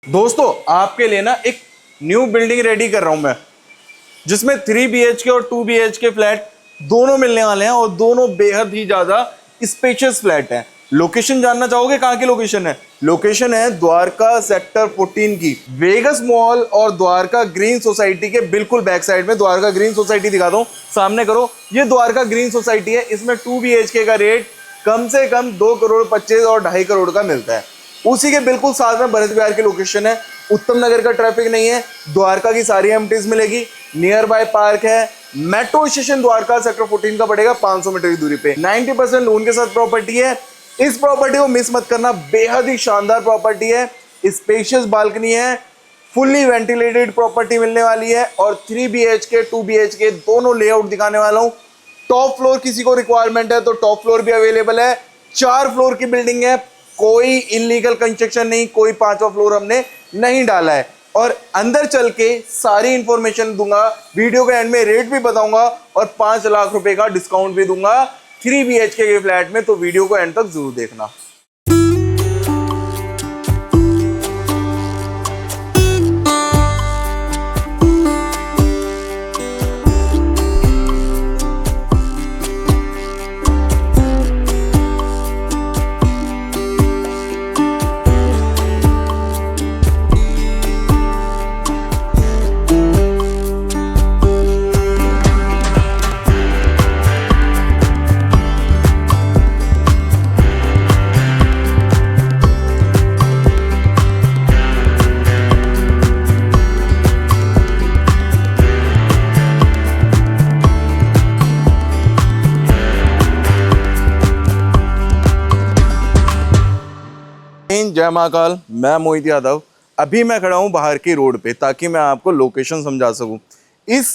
दोस्तों आपके लिए ना एक न्यू बिल्डिंग रेडी कर रहा हूं मैं, जिसमें 3 BHK और 2 BHK फ्लैट दोनों मिलने वाले हैं और दोनों बेहद ही ज्यादा स्पेशियस फ्लैट हैं। लोकेशन जानना चाहोगे कहाँ की लोकेशन है? लोकेशन है द्वारका सेक्टर 14 की, वेगस मॉल और द्वारका ग्रीन सोसाइटी के बिल्कुल बैक साइड में। द्वारका ग्रीन सोसाइटी दिखाता हूँ, सामने करो, ये द्वारका ग्रीन सोसाइटी है। इसमें 2 BHK का रेट कम से कम 2,25,00,000 और 2.5 करोड़ का मिलता है। उसी के बिल्कुल साथ में भरत विहार की लोकेशन है। उत्तम नगर का ट्रैफिक नहीं है, द्वारका की सारी एमटीज मिलेगी, नियर बाय पार्क है, मेट्रो स्टेशन द्वारका सेक्टर 14 का पड़ेगा 500 मीटर की दूरी पे। 90% लोन के साथ प्रॉपर्टी है। इस प्रॉपर्टी को मिस मत करना, बेहद ही शानदार प्रॉपर्टी है, स्पेशियस बालकनी है, फुल्ली वेंटिलेटेड प्रॉपर्टी मिलने वाली है और 3 BHK 2 BHK दोनों लेआउट दिखाने वाला हूं। टॉप फ्लोर किसी को रिक्वायरमेंट है तो टॉप फ्लोर भी अवेलेबल है। 4 फ्लोर की बिल्डिंग है, कोई इलीगल कंस्ट्रक्शन नहीं, कोई 5वां फ्लोर हमने नहीं डाला है। और अंदर चल के सारी इंफॉर्मेशन दूंगा, वीडियो के एंड में रेट भी बताऊंगा और 5 लाख रुपए का डिस्काउंट भी दूंगा 3 BHK के फ्लैट में, तो वीडियो को एंड तक जरूर देखना। जय महाकाल, मैं मोहित यादव। अभी मैं खड़ा हूं बाहर की रोड पे ताकि मैं आपको लोकेशन समझा सकूं। इस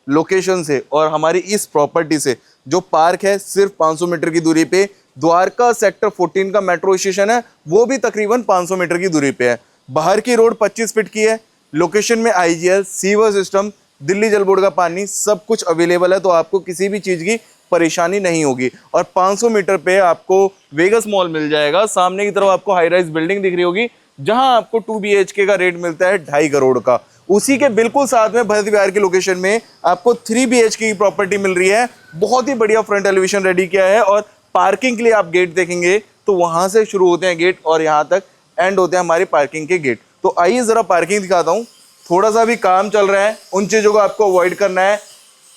लोकेशन से और हमारी इस प्रॉपर्टी से जो पार्क है सिर्फ 500 मीटर की दूरी पे, द्वारका सेक्टर 14 का मेट्रो स्टेशन है वो भी तकरीबन 500 मीटर की दूरी पे है। बाहर की रोड 25 फीट की है। लोकेशन में IGL, सीवर सिस्टम, दिल्ली जल बोर्ड का पानी सब कुछ अवेलेबल है, तो आपको किसी भी चीज की परेशानी नहीं होगी। और 500 मीटर पे आपको वेगस मॉल मिल जाएगा। सामने की तरफ आपको हाई राइज बिल्डिंग दिख रही होगी जहां आपको 2 BHK का रेट मिलता है 2.5 करोड़ का। उसी के बिल्कुल साथ में भरत विहार की लोकेशन में आपको 3 BHK की प्रॉपर्टी मिल रही है। बहुत ही बढ़िया फ्रंट एलिवेशन रेडी किया है और पार्किंग के लिए आप गेट देखेंगे तो वहां से शुरू होते हैं गेट और यहाँ तक एंड होते हैं हमारी पार्किंग के गेट। तो आइए जरा पार्किंग दिखाता हूँ। थोड़ा सा भी काम चल रहा है, उन चीजों को आपको अवॉइड करना है।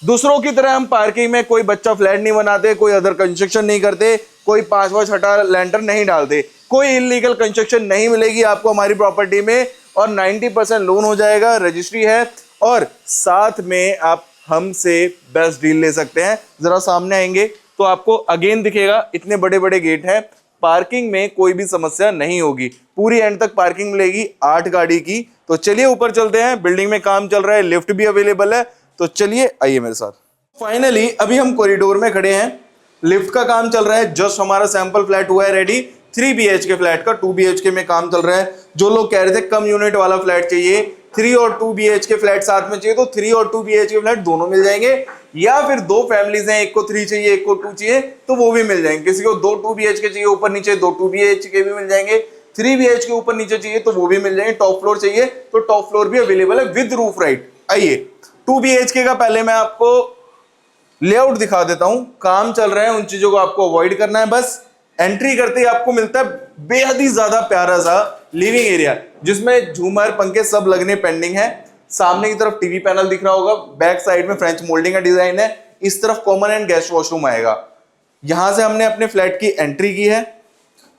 दूसरों की तरह हम पार्किंग में कोई बच्चा फ्लैट नहीं बनाते, कोई अदर कंस्ट्रक्शन नहीं करते, कोई 5वां 6वां लैंटर नहीं डालते, कोई इलीगल कंस्ट्रक्शन नहीं मिलेगी आपको हमारी प्रॉपर्टी में। और 90% लोन हो जाएगा, रजिस्ट्री है और साथ में आप हमसे बेस्ट डील ले सकते हैं। जरा सामने आएंगे तो आपको अगेन दिखेगा, इतने बड़े बड़े गेट हैं। पार्किंग में कोई भी समस्या नहीं होगी, पूरी एंड तक पार्किंग मिलेगी 8 गाड़ी की। तो चलिए ऊपर चलते हैं, बिल्डिंग में काम चल रहा है, लिफ्ट भी अवेलेबल है, तो चलिए आइए मेरे साथ। फाइनली अभी हम कॉरिडोर में खड़े हैं, लिफ्ट का काम चल रहा है, जस्ट हमारा सैंपल फ्लैट हुआ है रेडी। 3 BHK फ्लैट का 2 BHK में काम चल रहा है। जो लोग कह रहे थे कम यूनिट वाला फ्लैट चाहिए, 3 और 2 BHK फ्लैट साथ में चाहिए, तो 3 और 2 BHK फ्लैट दोनों मिल जाएंगे। या फिर 2 फैमिलीज हैं, एक को 3 चाहिए एक को 2 चाहिए, तो वो भी मिल जाएंगे। किसी को 2 2 BHK चाहिए ऊपर नीचे, 2 2 BHK भी मिल जाएंगे। 3 BHK ऊपर नीचे चाहिए तो वो भी मिल जाएंगे। टॉप फ्लोर चाहिए तो टॉप फ्लोर भी अवेलेबल है विद रूफ राइट। आइए 2 BHK का पहले मैं आपको लेआउट दिखा देता हूं। काम चल रहा है, उन चीजों को आपको अवॉइड करना है। बस एंट्री करते ही आपको मिलता है बेहद ही ज्यादा प्यारा सा लिविंग एरिया, जिसमें झूमर पंखे सब लगने पेंडिंग है। सामने की तरफ टीवी पैनल दिख रहा होगा, बैक साइड में फ्रेंच मोल्डिंग का डिजाइन है। इस तरफ कॉमन एंड गेस्ट वॉशरूम आएगा। यहां से हमने अपने फ्लैट की एंट्री की है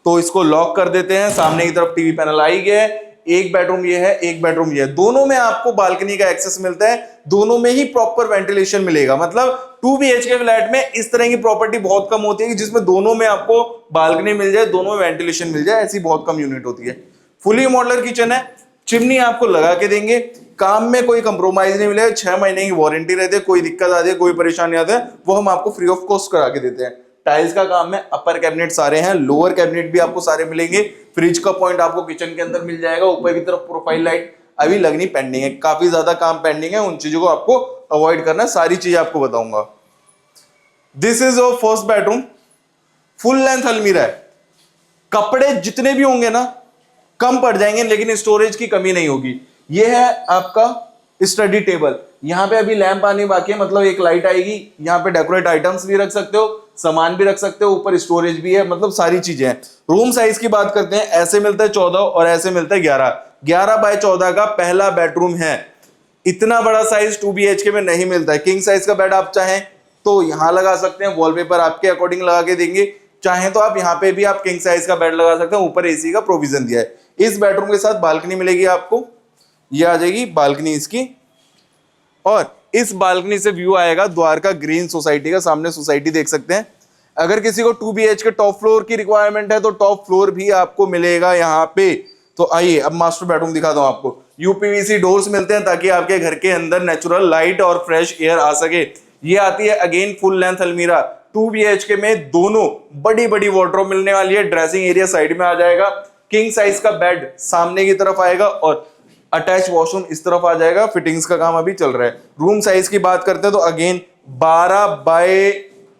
तो इसको लॉक कर देते हैं। सामने की तरफ टीवी पैनल आई गया है। एक बेडरूम ये है, एक बेडरूम ये है, दोनों में आपको बालकनी का एक्सेस मिलता है, दोनों में ही प्रॉपर वेंटिलेशन मिलेगा। मतलब 2 BHK फ्लैट में इस तरह की प्रॉपर्टी बहुत कम होती है कि जिसमें दोनों में आपको बालकनी मिल जाए, दोनों में वेंटिलेशन मिल जाए, ऐसी बहुत कम यूनिट होती है। फुली मॉडुलर किचन है, चिमनी आपको लगा के देंगे, काम में कोई कंप्रोमाइज नहीं मिलेगा। 6 महीने की वारंटी रहती है, कोई दिक्कत आती है, कोई परेशानी आती है, वो हम आपको फ्री ऑफ कॉस्ट करा के देते हैं। टाइल्स का काम है, अपर कैबिनेट सारे हैं, लोअर कैबिनेट भी आपको सारे मिलेंगे। फ्रिज का पॉइंट आपको किचन के अंदर मिल जाएगा। ऊपर की तरफ प्रोफाइल लाइट अभी लगनी पेंडिंग है, काफी ज्यादा काम पेंडिंग है, उन चीजों को आपको अवॉइड करना है। सारी चीजें आपको बताऊंगा। This is your first bedroom, full length अलमीरा है। कपड़े जितने भी होंगे ना कम पड़ जाएंगे लेकिन स्टोरेज की कमी नहीं होगी। ये है आपका स्टडी टेबल। यहाँ पे अभी लैंप आने बाकी है, मतलब एक लाइट आएगी। यहाँ पे डेकोरेट आइटम्स भी रख सकते हो, सामान भी रख सकते हो, ऊपर स्टोरेज भी है, मतलब सारी चीजें हैं। रूम साइज की बात करते हैं, ऐसे मिलता है 14 और ऐसे मिलता है 11 बाय 14 का पहला बेडरूम है। इतना बड़ा साइज 2 BHK में नहीं मिलता है। किंग साइज का बेड आप चाहें तो यहाँ लगा सकते हैं, वॉलपेपर आपके अकॉर्डिंग लगा के देंगे। चाहें तो आप यहाँ पे भी आप किंग साइज का बेड लगा सकते हैं, ऊपर एसी का प्रोविजन दिया है। इस बेडरूम के साथ बालकनी मिलेगी आपको, ये आ जाएगी बालकनी इसकी, और इस बालकनी से व्यू आएगा द्वारका ग्रीन सोसाइटी का। सामने सोसाइटी देख सकते हैं। अगर किसी को 2 BHK टॉप फ्लोर की रिक्वायरमेंट है तो टॉप फ्लोर भी आपको मिलेगा यहाँ पे। तो आइए अब मास्टर बेडरूम दिखाता हूँ आपको। UPVC डोर्स मिलते हैं ताकि आपके घर के अंदर नेचुरल लाइट और फ्रेश एयर आ सके। ये आती है अगेन फुल लेंथ अलमीरा। 2 BHK में दोनों बड़ी बड़ी वार्डरोब मिलने वाली है। ड्रेसिंग एरिया साइड में आ जाएगा, किंग साइज का बेड सामने की तरफ आएगा और अटैच वॉशरूम इस तरफ आ जाएगा। फिटिंग्स का काम अभी चल रहा है। रूम साइज की बात करते हैं तो अगेन 12 बाय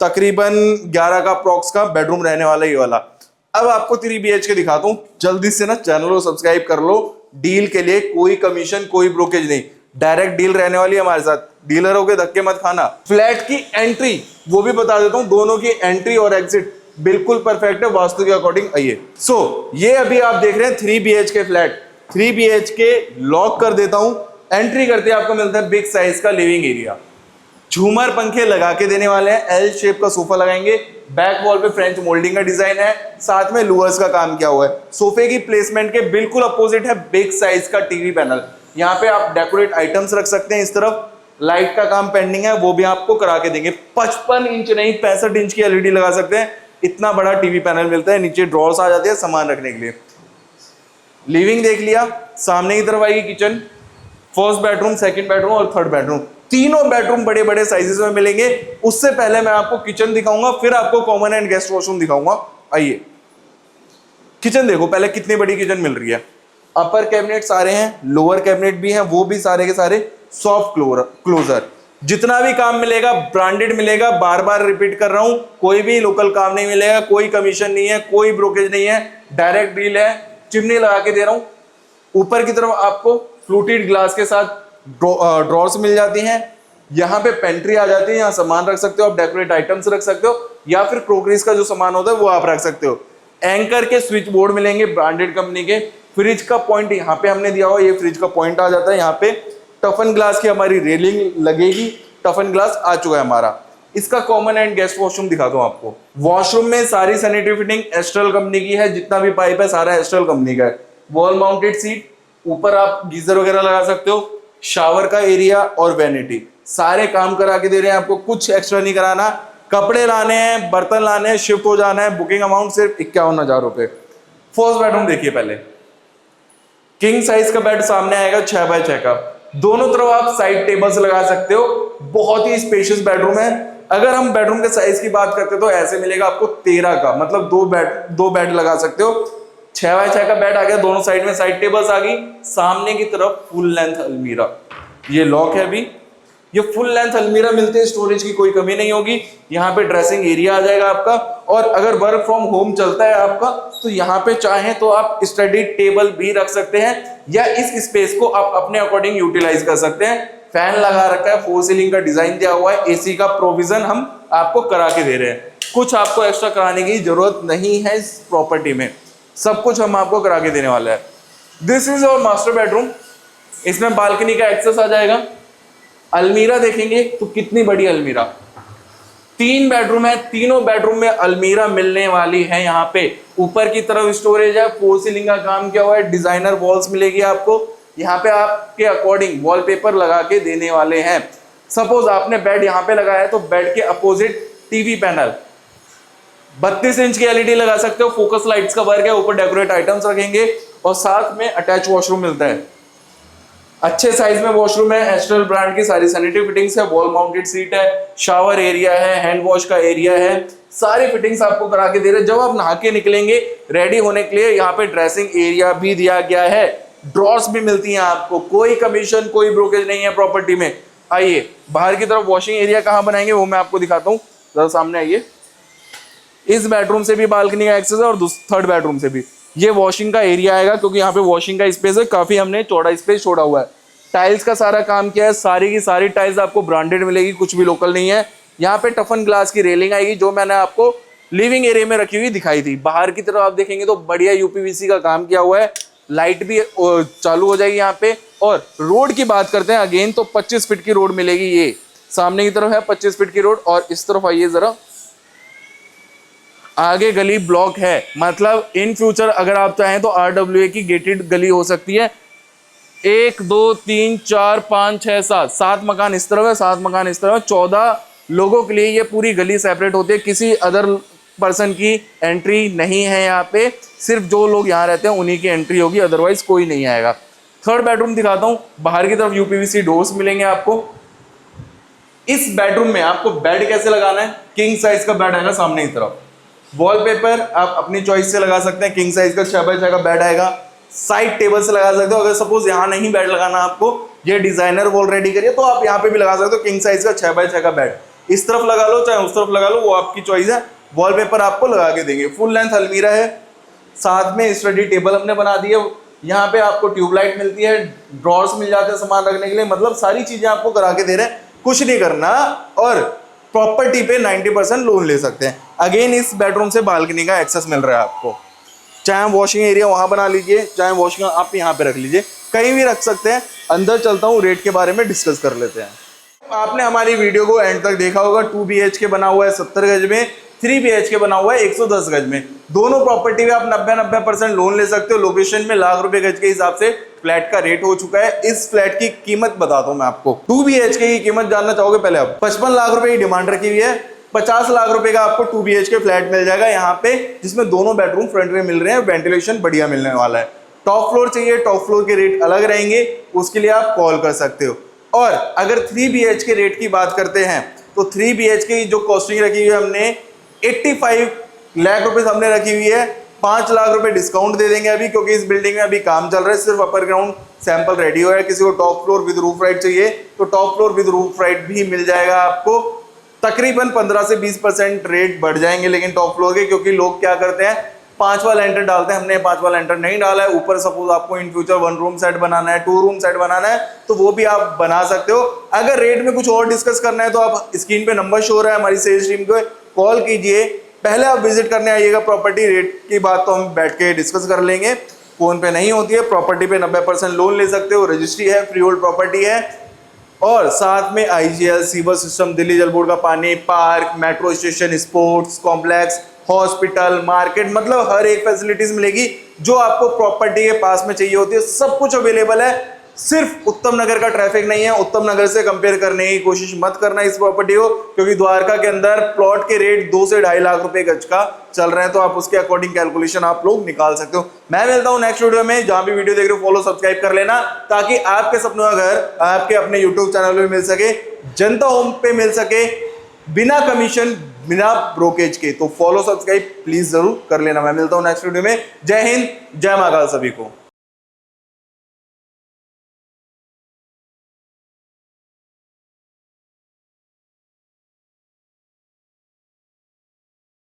तकरीबन 11 का अप्रॉक्स का बेडरूम रहने वाला ये वाला। अब आपको 3 BHK दिखाता हूं। जल्दी से ना चैनल को सब्सक्राइब कर लो। डील के लिए कोई कमीशन कोई ब्रोकेज नहीं, डायरेक्ट डील रहने वाली है हमारे साथ। डीलर हो के धक्के मत खाना। फ्लैट की एंट्री वो भी बता देता हूं, दोनों की एंट्री और एग्जिट बिल्कुल परफेक्ट है वास्तु के अकॉर्डिंग। आइए ये अभी आप देख रहे हैं 3 BHK फ्लैट। 3 BHK लॉक कर देता हूं। एंट्री करते आपको मिलता है बिग साइज का लिविंग एरिया। झूमर पंखे लगा के देने वाले हैं, एल शेप का सोफा लगाएंगे। बैक वॉल पे फ्रेंच मोल्डिंग का डिजाइन है, साथ में लूवर्स का काम किया हुआ है। सोफे की प्लेसमेंट के बिल्कुल अपोजिट है बिग साइज का टीवी पैनल। यहाँ पे आप डेकोरेट आइटम्स रख सकते हैं। इस तरफ लाइट का काम पेंडिंग है, वो भी आपको करा के देंगे। 55 इंच नहीं 65 इंच की LED लगा सकते हैं। इतना बड़ा टीवी पैनल मिलता है। नीचे ड्रॉर्स आ जाते हैं सामान रखने के लिए। लिविंग देख लिया, सामने की तरफ आएगी kitchen. First bedroom, second bedroom और थर्ड बेडरूम, तीनों बेडरूम बड़े बड़े साइजेस में मिलेंगे। उससे पहले मैं आपको किचन दिखाऊंगा, फिर आपको कॉमन एंड गेस्ट वॉशरूम दिखाऊंगा। आइए किचन देखो पहले कितनी बड़ी किचन मिल रही है। अपर कैबिनेट सारे हैं, लोअर कैबिनेट भी हैं, वो भी सारे के सारे सॉफ्ट क्लोजर। जितना भी काम मिलेगा ब्रांडेड मिलेगा। बार बार रिपीट कर रहा हूं, कोई भी लोकल काम नहीं मिलेगा, कोई कमीशन नहीं है, कोई ब्रोकेज नहीं है, डायरेक्ट डील है। चिमनी लगा के दे रहा हूं। ऊपर की तरफ आपको फ्लूटेड ग्लास के साथ ड्रॉर्स मिल जाती हैं। यहाँ पे पेंट्री आ जाती है, यहाँ सामान रख सकते हो आप, डेकोरेट आइटम्स रख सकते हो, या फिर क्रोकरीज का जो सामान होता है वो आप रख सकते हो। एंकर के स्विच बोर्ड मिलेंगे ब्रांडेड कंपनी के। फ्रिज का पॉइंट यहाँ पे हमने दिया हुआ, ये फ्रिज का पॉइंट आ जाता है। यहाँ पे टफन ग्लास की हमारी रेलिंग लगेगी। टफन ग्लास आ चुका है हमारा। इसका कॉमन एंड गेस्ट वॉशरूम दिखा दूं आपको। वॉशरूम में सारी सैनिटरी फिटिंग एस्ट्रल कंपनी की है। जितना भी पाइप है सारा एस्ट्रल कंपनी का है। वॉल माउंटेड सीट, ऊपर आप गीजर वगैरह लगा सकते हो। शावर का एरिया और वैनिटी, सारे काम करा के दे रहे हैं आपको, कुछ एक्स्ट्रा नहीं कराना। कपड़े लाने हैं, बर्तन लाने हैं, शिफ्ट हो जाना है। बुकिंग अमाउंट सिर्फ 51,000 रुपए। फर्स्ट बेडरूम देखिए पहले। किंग साइज का बेड सामने आएगा 6 बाय 6 का। दोनों तरफ आप साइड टेबल्स लगा सकते हो। बहुत ही स्पेशियस बेडरूम है। अगर हम बेडरूम के साइज की बात करते तो ऐसे मिलेगा आपको 13 का, मतलब दो बेड लगा सकते हो। 6 बाय 6 का बेड आ गया, दोनों साइड में साइड टेबल्स आ गई। सामने की तरफ फुल लेंथ अलमीरा, ये लॉक है अभी। ये फुल लेंथ अलमीरा मिलते हैं, स्टोरेज की कोई कमी नहीं होगी। यहाँ पे ड्रेसिंग एरिया आ जाएगा आपका। और अगर वर्क फ्रॉम होम चलता है आपका तो यहाँ पे चाहें तो आप स्टडी टेबल भी रख सकते हैं, या इस स्पेस को आप अपने अकॉर्डिंग यूटिलाइज कर सकते हैं। फैन लगा रखा है, 4 सीलिंग का डिजाइन दिया हुआ है। एसी का प्रोविजन हम आपको करा के दे रहे हैं। कुछ आपको एक्स्ट्रा कराने की जरूरत नहीं है इस प्रॉपर्टी में, सब कुछ हम आपको करा के देने वाला है। This is our master bedroom. इसमें बालकनी का एक्सेस आ जाएगा। अलमीरा देखेंगे तो कितनी बड़ी अलमीरा। 3 बेडरूम है, तीनों बेडरूम में अलमीरा मिलने वाली है। यहाँ पे ऊपर की तरफ स्टोरेज है, 4 सीलिंग का काम किया हुआ है, डिजाइनर वॉल्स मिलेगी आपको। यहाँ पे आपके अकॉर्डिंग वॉलपेपर लगा के देने वाले हैं। सपोज आपने बेड यहाँ पे लगाया है तो बेड के अपोजिट टीवी पैनल 32 इंच की LED लगा सकते हो। फोकस लाइट्स का वर्क है, ऊपर डेकोरेट आइटम्स रखेंगे और साथ में अटैच वॉशरूम मिलता है। अच्छे साइज में वॉशरूम है, एस्ट्रल ब्रांड की सारी सैनिटरी फिटिंग्स है। वॉल माउंटेड सीट है, शावर एरिया है, हैंड वॉश का एरिया है। सारी फिटिंग्स आपको करा के दे रहे हैं। जब आप नहा के निकलेंगे रेडी होने के लिए, यहाँ पे ड्रेसिंग एरिया भी दिया गया है। ड्रॉर्स भी मिलती हैं आपको, कोई कमीशन कोई ब्रोकेज नहीं है प्रॉपर्टी में। आइए बाहर की तरफ वॉशिंग एरिया कहाँ बनाएंगे वो मैं आपको दिखाता हूँ, जरा सामने आइए। इस बेडरूम से भी बालकनी का एक्सेस है और थर्ड बेडरूम से भी। ये वॉशिंग का एरिया आएगा, क्योंकि यहाँ पे वॉशिंग का स्पेस है, काफी हमने चौड़ा स्पेस छोड़ा हुआ है। टाइल्स का सारा काम किया है, सारी की सारी टाइल्स आपको ब्रांडेड मिलेगी, कुछ भी लोकल नहीं है। यहाँ पे टफन ग्लास की रेलिंग आएगी, जो मैंने आपको लिविंग एरिया में रखी हुई दिखाई थी। बाहर की तरफ आप देखेंगे तो बढ़िया यूपीवीसी का काम किया हुआ है, लाइट भी चालू हो जाएगी यहाँ पे। और रोड की बात करते हैं अगेन, तो 25 फीट की रोड मिलेगी। ये सामने की तरफ है 25 फीट की रोड, और इस तरफ आइए जरा, आगे गली ब्लॉक है। मतलब इन फ्यूचर अगर आप चाहें तो RWA की गेटेड गली हो सकती है। 1 2 3 4 5 6 7 7 मकान इस तरफ है, 7 मकान इस तरफ है। 14 लोगों के लिए ये पूरी गली सेपरेट होती है, किसी अदर पर्सन की एंट्री नहीं है यहाँ पे। सिर्फ जो लोग यहाँ रहते हैं उन्हीं की एंट्री होगी, अदरवाइज कोई नहीं आएगा। थर्ड बेडरूम दिखाता हूँ। बाहर की तरफ यूपीवीसी डोर्स मिलेंगे आपको। इस बेडरूम में आपको बेड कैसे लगाना है, किंग साइज का बेड आएगा सामने की तरफ। वॉलपेपर आप अपनी चॉइस से लगा सकते हैं, किंग साइज का 6x6 का बेड आएगा। साइड टेबल से लगा सकते हो, अगर सपोज यहाँ नहीं बेड लगाना आपको, ये डिजाइनर वॉल रेडी करिए तो आप यहाँ पे भी लगा सकते हो किंग साइज का 6x6 का बेड। इस तरफ लगा लो चाहे उस तरफ लगा लो, वो आपकी चॉइस है। वॉलपेपर आपको लगा के देंगे। फुल लेंथ अलमीरा है, साथ में स्टडी टेबल हमने बना दी है। यहाँ पे आपको ट्यूबलाइट मिलती है, ड्रॉर्स मिल जाते हैं सामान रखने के लिए। मतलब सारी चीजें आपको करा के दे रहे हैं, कुछ नहीं करना। और प्रॉपर्टी पे 90% लोन ले सकते हैं। अगेन इस बेडरूम से बालकनी का एक्सेस मिल रहा है आपको। चाहे वॉशिंग एरिया वहां बना लीजिए, चाहे वॉशिंग आप यहाँ पे रख लीजिए, कहीं भी रख सकते हैं। अंदर चलता हूँ, रेट के बारे में डिस्कस कर लेते हैं। आपने हमारी वीडियो को एंड तक देखा होगा। 2 BHK बना हुआ है 70 गज में, 3 BHK बना हुआ है 110 गज में। दोनों प्रॉपर्टी में आप 90% लोन ले सकते हो। लोकेशन में लाख रुपए गज के हिसाब से फ्लैट का रेट हो चुका है। इस फ्लैट की कीमत बताता हूं मैं आपको। 2 BHK की कीमत जानना चाहोगे पहले आप? 55 लाख रुपए की डिमांड रखी हुई है। 50 लाख रुपए का आपको 2 BHK फ्लैट मिल जाएगा यहाँ पे, जिसमें दोनों बेडरूम फ्रंट में मिल रहे हैं, वेंटिलेशन बढ़िया मिलने वाला है। टॉप फ्लोर चाहिए, टॉप फ्लोर के रेट अलग रहेंगे, उसके लिए आप कॉल कर सकते हो। और अगर 3 BHK रेट की बात करते हैं तो 3 BHK की जो कॉस्टिंग रखी हुई है हमने 85 लाख रुपए हमने रखी हुई है। 5 लाख रुपए डिस्काउंट दे देंगे अभी, क्योंकि इस बिल्डिंग में अभी काम चल रहा है। सिर्फ अपर ग्राउंड सैंपल रेडी हो है। किसी को top floor with roof right चाहिए तो top floor with roof right भी मिल जाएगा आपको। तकरीबन 15 से 20% रेट बढ़ जाएंगे लेकिन टॉप फ्लोर के, क्योंकि लोग क्या करते हैं 5वां लेंटर डालते हैं। हमने 5वां लेंटर नहीं डाला है। ऊपर सपोज आपको इन फ्यूचर 1 रूम सेट बनाना है, 2 रूम सेट बनाना है, तो वो भी आप बना सकते हो। अगर रेट में कुछ और डिस्कस करना है तो आप स्क्रीन पे नंबर शो हो रहा है, हमारी सेल्स टीम को कॉल कीजिए। पहले आप विजिट करने आइएगा। प्रॉपर्टी रेट की बात तो हम बैठ के डिस्कस कर लेंगे, फोन पे नहीं होती है। प्रॉपर्टी पे 90% लोन ले सकते हो। रजिस्ट्री है, फ्री होल्ड प्रॉपर्टी है, और साथ में IGL, सीवर सिस्टम, दिल्ली जल बोर्ड का पानी, park, metro station, sports complex, hospital, market, मतलब हर एक फैसिलिटीज मिलेगी जो आपको प्रॉपर्टी के पास में चाहिए होती है। सब कुछ अवेलेबल है। सिर्फ उत्तम नगर का ट्रैफिक नहीं है। उत्तम नगर से कंपेयर करने की कोशिश मत करना इस प्रॉपर्टी को, क्योंकि द्वारका के अंदर प्लॉट के रेट 2 से 2.5 लाख रुपए गज का चल रहे हैं। तो आप उसके अकॉर्डिंग कैलकुलेशन आप लोग निकाल सकते हो। मैं मिलता हूं नेक्स्ट वीडियो में। जहां भी वीडियो देख रहे हो फॉलो सब्सक्राइब कर लेना, ताकि आपके सपनों का घर आपके अपने यूट्यूब चैनल में मिल सके, जनता होम पे मिल सके, बिना कमीशन, बिना ब्रोकेज के। तो फॉलो सब्सक्राइब प्लीज जरूर कर लेना। मैं मिलता हूं नेक्स्ट वीडियो में। जय हिंद, जय महाकाल सभी को।